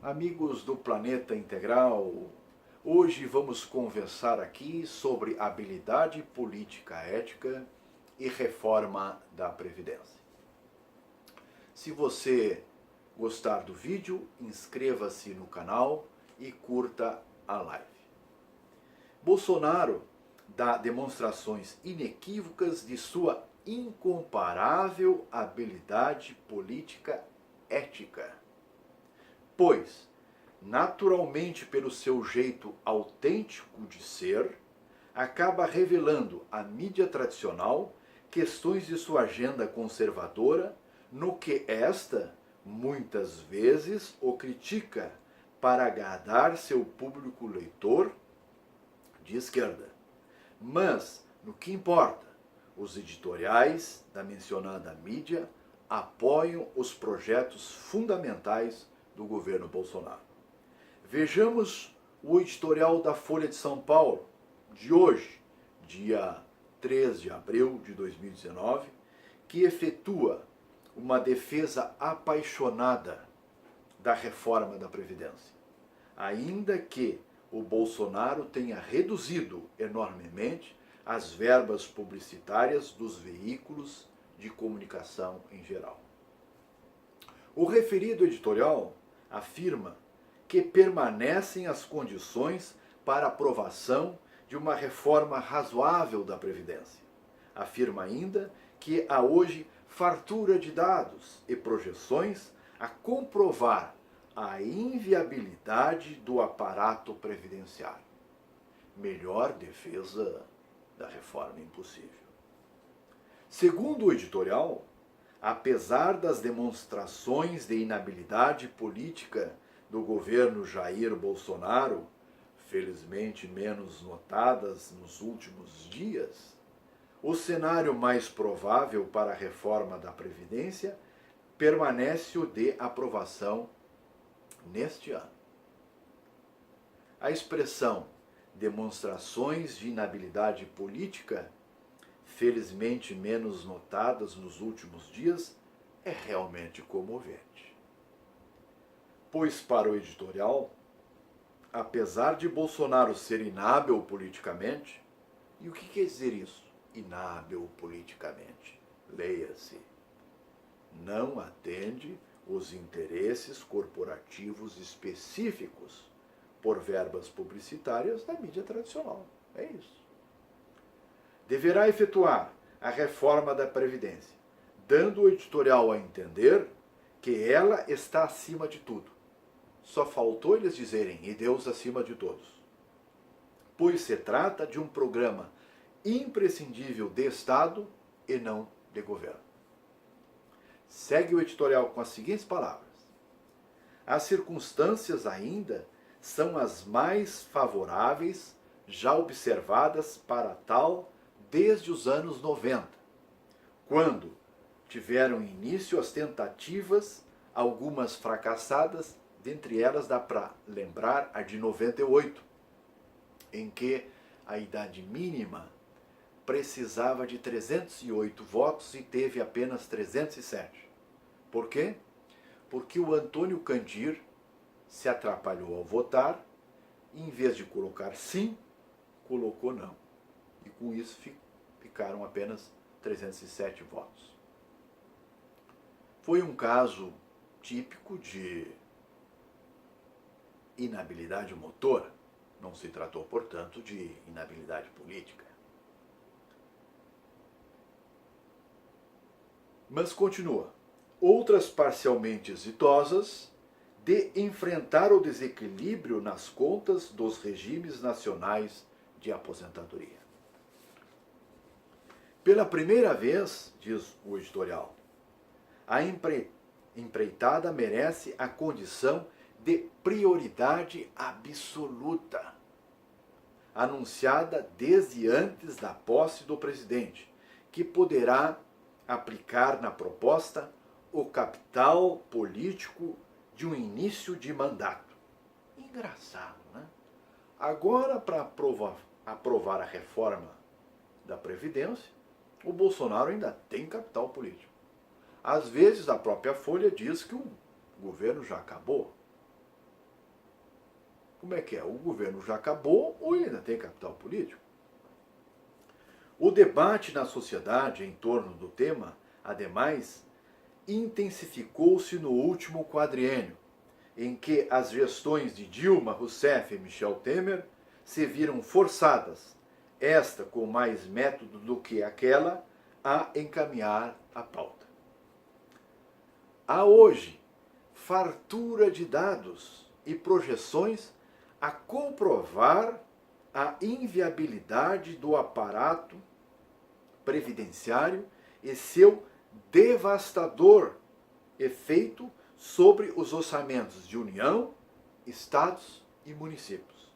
Amigos do Planeta Integral, hoje vamos conversar aqui sobre habilidade política ética e reforma da Previdência. Se você gostar do vídeo, inscreva-se no canal e curta a live. Bolsonaro dá demonstrações inequívocas de sua incomparável habilidade política ética. Pois, naturalmente pelo seu jeito autêntico de ser, acaba revelando à mídia tradicional questões de sua agenda conservadora, no que esta, muitas vezes, o critica para agradar seu público leitor de esquerda. Mas, no que importa, os editoriais da mencionada mídia apoiam os projetos fundamentais do governo Bolsonaro. Vejamos o editorial da Folha de São Paulo, de hoje, dia 3 de abril de 2019, que efetua uma defesa apaixonada da reforma da Previdência, ainda que o Bolsonaro tenha reduzido enormemente as verbas publicitárias dos veículos de comunicação em geral. O referido editorial afirma que permanecem as condições para aprovação de uma reforma razoável da Previdência. Afirma ainda que há hoje fartura de dados e projeções a comprovar a inviabilidade do aparato previdenciário. Melhor defesa da reforma impossível. Segundo o editorial, apesar das demonstrações de inabilidade política do governo Jair Bolsonaro, felizmente menos notadas nos últimos dias, o cenário mais provável para a reforma da Previdência permanece o de aprovação neste ano. A expressão demonstrações de inabilidade política, felizmente menos notadas nos últimos dias, é realmente comovente. Pois, para o editorial, apesar de Bolsonaro ser inábil politicamente, e o que quer dizer isso? Inábil politicamente. Leia-se. Não atende os interesses corporativos específicos por verbas publicitárias da mídia tradicional. É isso. Deverá efetuar a reforma da Previdência, dando o editorial a entender que ela está acima de tudo. Só faltou eles dizerem, e Deus acima de todos. Pois se trata de um programa imprescindível de Estado e não de governo. Segue o editorial com as seguintes palavras. As circunstâncias ainda são as mais favoráveis já observadas para tal desde os anos 90, quando tiveram início as tentativas, algumas fracassadas, dentre elas dá para lembrar a de 98, em que a idade mínima precisava de 308 votos e teve apenas 307. Por quê? Porque o Antônio Candir se atrapalhou ao votar e, em vez de colocar sim, colocou não. E com isso ficaram apenas 307 votos. Foi um caso típico de inabilidade motora. Não se tratou, portanto, de inabilidade política. Mas continua. Outras parcialmente exitosas de enfrentar o desequilíbrio nas contas dos regimes nacionais de aposentadoria. Pela primeira vez, diz o editorial, a empreitada merece a condição de prioridade absoluta, anunciada desde antes da posse do presidente, que poderá aplicar na proposta o capital político de um início de mandato. Engraçado, né? Agora, para aprovar a reforma da Previdência, o Bolsonaro ainda tem capital político. Às vezes a própria Folha diz que o governo já acabou. Como é que é? O governo já acabou ou ele ainda tem capital político? O debate na sociedade em torno do tema, ademais, intensificou-se no último quadriênio, em que as gestões de Dilma Rousseff e Michel Temer se viram forçadas, esta com mais método do que aquela, a encaminhar a pauta. Há hoje fartura de dados e projeções a comprovar a inviabilidade do aparato previdenciário e seu devastador efeito sobre os orçamentos de União, Estados e municípios.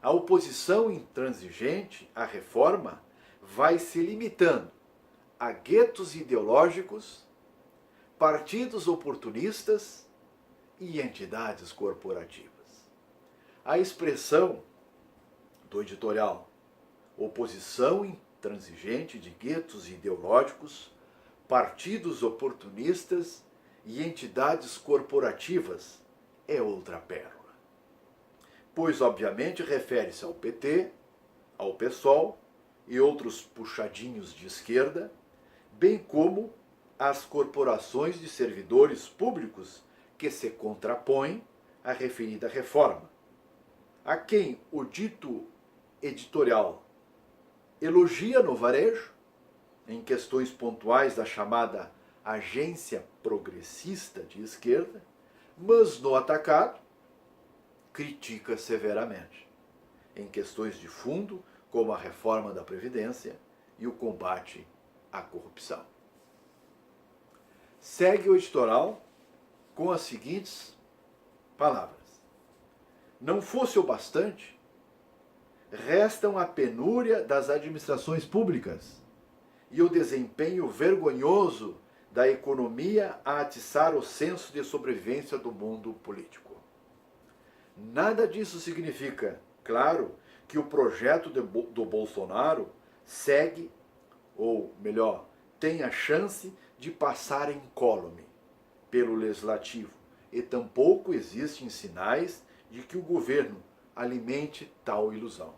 A oposição intransigente à reforma vai se limitando a guetos ideológicos, partidos oportunistas e entidades corporativas. A expressão do editorial oposição intransigente de guetos ideológicos, partidos oportunistas e entidades corporativas é outra pérola. Pois, obviamente, refere-se ao PT, ao PSOL e outros puxadinhos de esquerda, bem como às corporações de servidores públicos que se contrapõem à referida reforma, a quem o dito editorial elogia no varejo, em questões pontuais da chamada agência progressista de esquerda, mas no atacado critica severamente, em questões de fundo, como a reforma da Previdência e o combate à corrupção. Segue o editorial com as seguintes palavras. Não fosse o bastante, restam a penúria das administrações públicas e o desempenho vergonhoso da economia a atiçar o senso de sobrevivência do mundo político. Nada disso significa, claro, que o projeto do Bolsonaro segue, ou melhor, tem a chance de passar incólume pelo Legislativo, e tampouco existem sinais de que o governo alimente tal ilusão.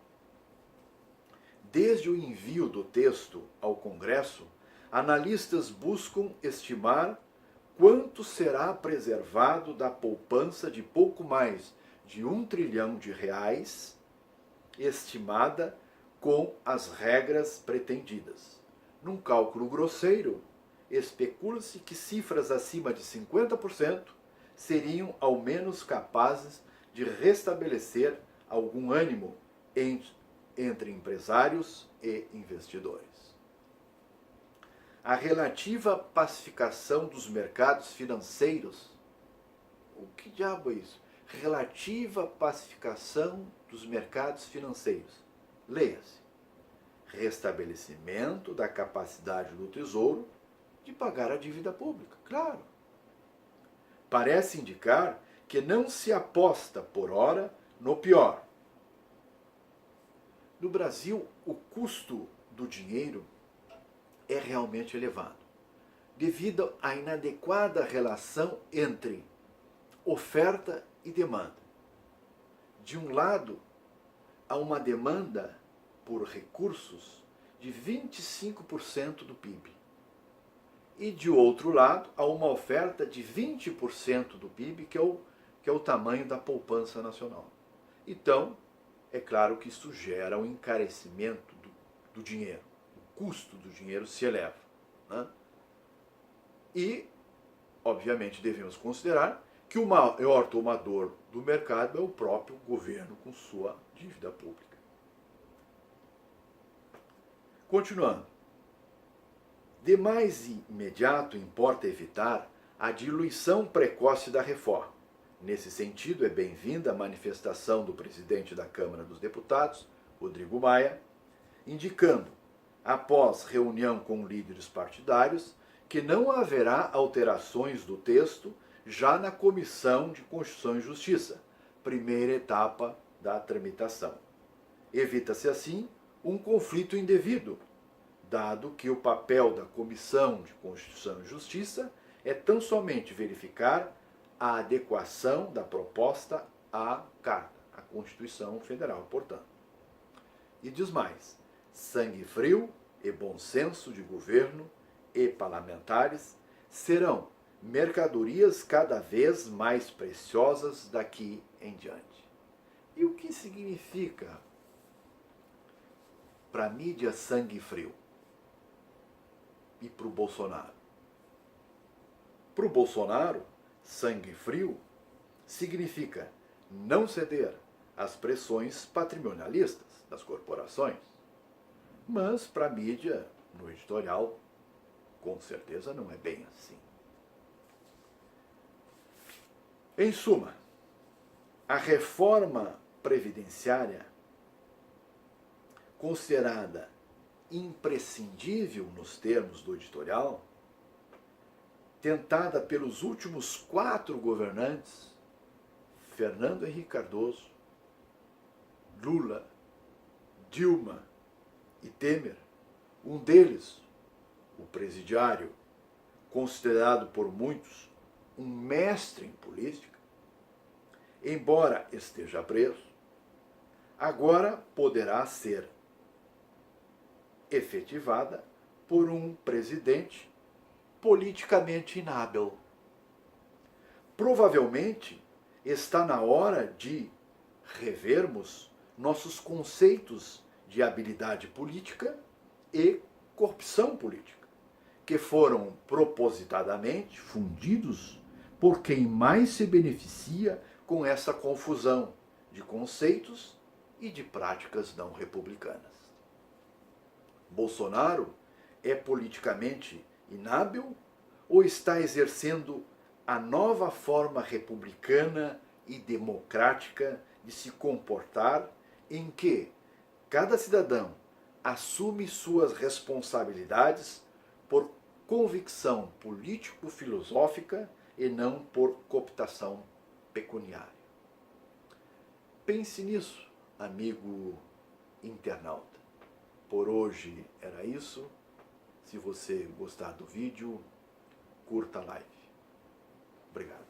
Desde o envio do texto ao Congresso, analistas buscam estimar quanto será preservado da poupança de pouco mais de R$ 1 trilhão, estimada com as regras pretendidas. Num cálculo grosseiro, especula-se que cifras acima de 50% seriam ao menos capazes de restabelecer algum ânimo entre empresários e investidores. A relativa pacificação dos mercados financeiros. O que diabo é isso? Relativa pacificação dos mercados financeiros. Leia-se. Restabelecimento da capacidade do Tesouro de pagar a dívida pública. Claro. Parece indicar que não se aposta por hora no pior. No Brasil, o custo do dinheiro é realmente elevado, devido à inadequada relação entre oferta e demanda. De um lado, há uma demanda por recursos de 25% do PIB. E de outro lado, há uma oferta de 20% do PIB, que é o tamanho da poupança nacional. Então, é claro que isso gera um encarecimento do dinheiro. O custo do dinheiro se eleva. Né? E, obviamente, devemos considerar que o maior tomador do mercado é o próprio governo com sua dívida pública. Continuando. De mais imediato importa evitar a diluição precoce da reforma. Nesse sentido, é bem-vinda a manifestação do presidente da Câmara dos Deputados, Rodrigo Maia, indicando, após reunião com líderes partidários, que não haverá alterações do texto já na Comissão de Constituição e Justiça, primeira etapa da tramitação. Evita-se, assim, um conflito indevido, dado que o papel da Comissão de Constituição e Justiça é tão somente verificar a adequação da proposta à carta, a Constituição Federal, portanto. E diz mais: sangue frio e bom senso de governo e parlamentares serão mercadorias cada vez mais preciosas daqui em diante. E o que significa para a mídia sangue frio? E para o Bolsonaro? Para o Bolsonaro, sangue frio significa não ceder às pressões patrimonialistas das corporações. Mas para a mídia, no editorial, com certeza não é bem assim. Em suma, a reforma previdenciária, considerada imprescindível nos termos do editorial, tentada pelos últimos 4 governantes, Fernando Henrique Cardoso, Lula, Dilma e Temer, um deles, o presidiário, considerado por muitos um mestre em política, embora esteja preso, agora poderá ser efetivada por um presidente politicamente inábil. Provavelmente está na hora de revermos nossos conceitos de habilidade política e corrupção política, que foram propositadamente fundidos por quem mais se beneficia com essa confusão de conceitos e de práticas não republicanas. Bolsonaro é politicamente inábil ou está exercendo a nova forma republicana e democrática de se comportar, em que cada cidadão assume suas responsabilidades por convicção político-filosófica e não por cooptação pecuniária? Pense nisso, amigo internauta. Por hoje era isso. Se você gostar do vídeo, curta a live. Obrigado.